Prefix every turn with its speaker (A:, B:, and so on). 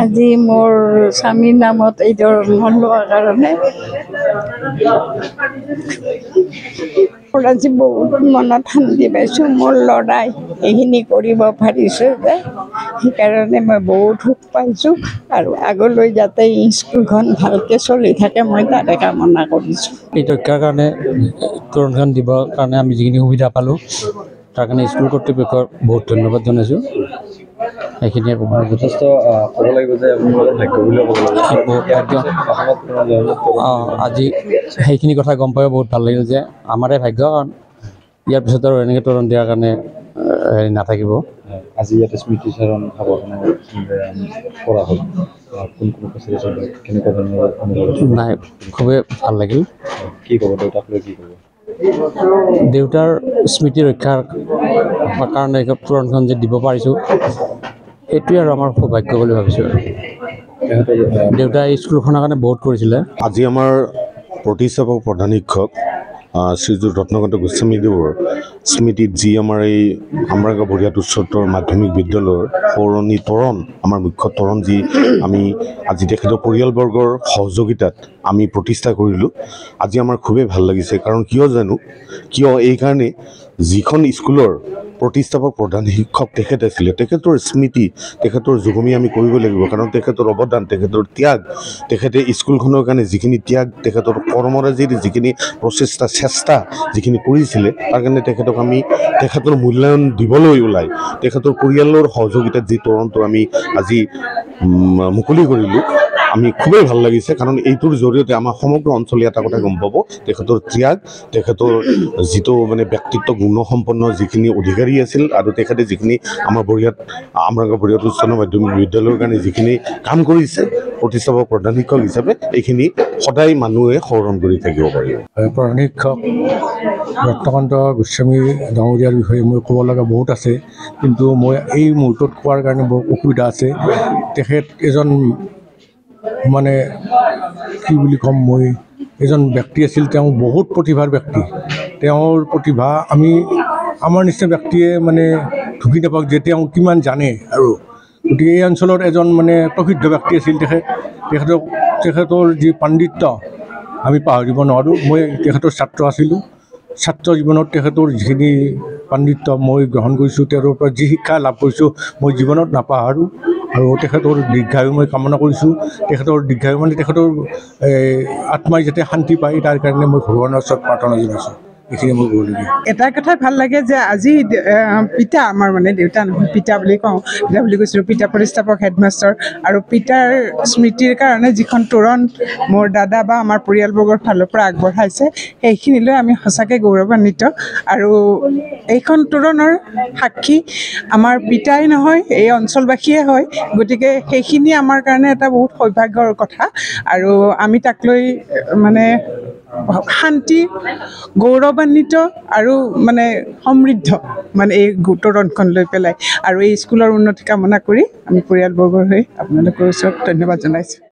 A: আজি মোৰ স্বামীৰ নামত এই দৰংখন লোৱাৰ কাৰণে মোৰ আজি বহুত মনত শান্তি পাইছোঁ। মোৰ ল'ৰাই এইখিনি কৰিব পাৰিছে যে সেইকাৰণে মই বহুত সুখ পাইছোঁ আৰু আগলৈ যাতে স্কুলখন ভালকৈ চলি থাকে মই তাৰে কামনা কৰিছোঁ।
B: এই ৰক্ষাৰ কাৰণে তৰণখন দিবৰ কাৰণে আমি যিখিনি সুবিধা পালোঁ তাৰ কাৰণে স্কুল কৰ্তৃপক্ষক বহুত ধন্যবাদ জনাইছোঁ। সেইখিনিয়ে
C: যথেষ্ট ক'ব লাগিব যে আপোনালোকৰ ভাগ্য বুলিও ক'ব লাগিব।
B: আজি সেইখিনি কথা গম পাই বহুত ভাল লাগিল যে আমাৰে ভাগ্য, কাৰণ ইয়াৰ পিছত আৰু এনেকৈ তৰণ দিয়াৰ কাৰণে হেৰি নাথাকিব।
C: আজি ইয়াতে স্মৃতিচাৰণ আৱৰ্জনা কৰা হ'ল, কোন কোন কেনেকুৱা ধৰণৰ
B: নাই, খুবেই ভাল লাগিল।
C: কি ক'ব দেউতাক লৈ, কি ক'ব?
B: দেউতাৰ স্মৃতি ৰক্ষাৰ কাৰণে তৰণখন যে দিব পাৰিছোঁ সেইটোৱে আৰু আমাৰ সৌভাগ্য বুলি ভাবিছোঁ। দেউতাই স্কুলখনৰ কাৰণে বহুত কৰিছিলে।
D: আজি আমাৰ প্ৰতিষ্ঠাপক প্ৰধান শিক্ষক শ্ৰীযুত ৰত্নকান্ত গোস্বামীদেৱৰ স্মৃতিত যি আমাৰ এই আমৰাংগা বৰিয়াত উচ্চতৰ মাধ্যমিক বিদ্যালয়ৰ সৌৰণী তৰণ, আমাৰ মুখ্য তৰণ যি আমি আজি তেখেতৰ পৰিয়ালবৰ্গৰ সহযোগিতাত আমি প্ৰতিষ্ঠা কৰিলোঁ, আজি আমাৰ খুবেই ভাল লাগিছে। কাৰণ কিয় এইকাৰণে যিখন স্কুলৰ প্ৰতিষ্ঠাপক প্ৰধান শিক্ষক তেখেত আছিলে, তেখেতৰ স্মৃতি, তেখেতৰ জুগুমি আমি কৰিব লাগিব। কাৰণ তেখেতৰ অৱদান, তেখেতৰ ত্যাগ, তেখেতে স্কুলখনৰ কাৰণে যিখিনি ত্যাগ, তেখেতৰ কৰ্মৰাজিৰ যিখিনি প্ৰচেষ্টা, চেষ্টা যিখিনি কৰিছিলে, তাৰ কাৰণে তেখেতক আমি তেখেতৰ মূল্যায়ন দিবলৈ ওলাই তেখেতৰ পৰিয়ালৰ সহযোগিতাত যি তৰণটো আমি আজি মুকলি কৰিলোঁ, আমি খুবেই ভাল লাগিছে। কাৰণ এইটোৰ জৰিয়তে আমাৰ সমগ্ৰ অঞ্চলে এটা কথা গম পাব, তেখেতৰ ত্যাগ, তেখেতৰ যিটো মানে ব্যক্তিত্ব গুণসম্পন্ন যিখিনি অধিকাৰী আছিল, আৰু তেখেতে যিখিনি আমাৰ আমৰাংগা বৰিয়াত উচ্চতৰ মাধ্যমিক বিদ্যালয়ৰ কাৰণে যিখিনি কাম কৰিছে প্ৰতিষ্ঠাপক প্ৰধান শিক্ষক হিচাপে, এইখিনি সদায় মানুহে সোঁৱৰণ কৰি থাকিব পাৰিব।
B: প্ৰধান শিক্ষক ৰত্নকান্ত গোস্বামী ডাঙৰীয়াৰ বিষয়ে মই ক'ব লগা বহুত আছে, কিন্তু মই এই মুহূৰ্তত কোৱাৰ কাৰণে বহুত অসুবিধা আছে। তেখেত এজন মানে কি বুলি ক'ম, মই এজন ব্যক্তি আছিল, তেওঁ বহুত প্ৰতিভাৰ ব্যক্তি। তেওঁৰ প্ৰতিভা আমাৰ নিচিনা ব্যক্তিয়ে মানে ঢুকি নাপাওক যে তেওঁ কিমান জানে। আৰু গতিকে এই অঞ্চলত এজন মানে প্ৰসিদ্ধ ব্যক্তি আছিল তেখেতৰ যি পাণ্ডিত্য আমি পাহৰিব নোৱাৰোঁ। মই তেখেতৰ ছাত্ৰ আছিলোঁ। ছাত্ৰ জীৱনত তেখেতৰ যিখিনি পাণ্ডিত্য মই গ্ৰহণ কৰিছোঁ, তেওঁৰ পৰা যি শিক্ষা লাভ কৰিছোঁ মই জীৱনত নাপাহৰোঁ। আৰু তেখেতৰ দীৰ্ঘায়ু মই কামনা কৰিছোঁ। তেখেতৰ দীৰ্ঘায়ু মানে তেখেতৰ আত্মাই যাতে শান্তি পায়, তাৰ কাৰণে মই ভগৱানৰ ওচৰত প্ৰাৰ্থনা জনাইছোঁ। এইখিনি মই ক'বলগীয়া।
E: এটা কথাই ভাল লাগে যে আজি পিতা, আমাৰ মানে দেউতা নহয়, পিতা বুলি কওঁ, পিতা বুলি কৈছিলোঁ, পিতা প্ৰতিষ্ঠাপক হেডমাষ্টাৰ, আৰু পিতাৰ স্মৃতিৰ কাৰণে যিখন তোৰণ মোৰ দাদা বা আমাৰ পৰিয়ালবৰ্গৰ ফালৰ পৰা আগবঢ়াইছে, সেইখিনিলৈ আমি সঁচাকৈ গৌৰৱান্বিত। আৰু এইখন তোৰণৰ সাক্ষী আমাৰ পিতাই নহয়, এই অঞ্চলবাসীয়ে হয়। গতিকে সেইখিনি আমাৰ কাৰণে এটা বহুত সৌভাগ্যৰ কথা, আৰু আমি তাক লৈ মানে শান্তি, গৌৰৱান্বিত আৰু মানে সমৃদ্ধ মানে এই তোৰণখন লৈ পেলাই। আৰু এই স্কুলৰ উন্নতি কামনা কৰি আমি পৰিয়ালবৰ্গৰ হৈ আপোনালোকৰ ওচৰত ধন্যবাদ জনাইছোঁ।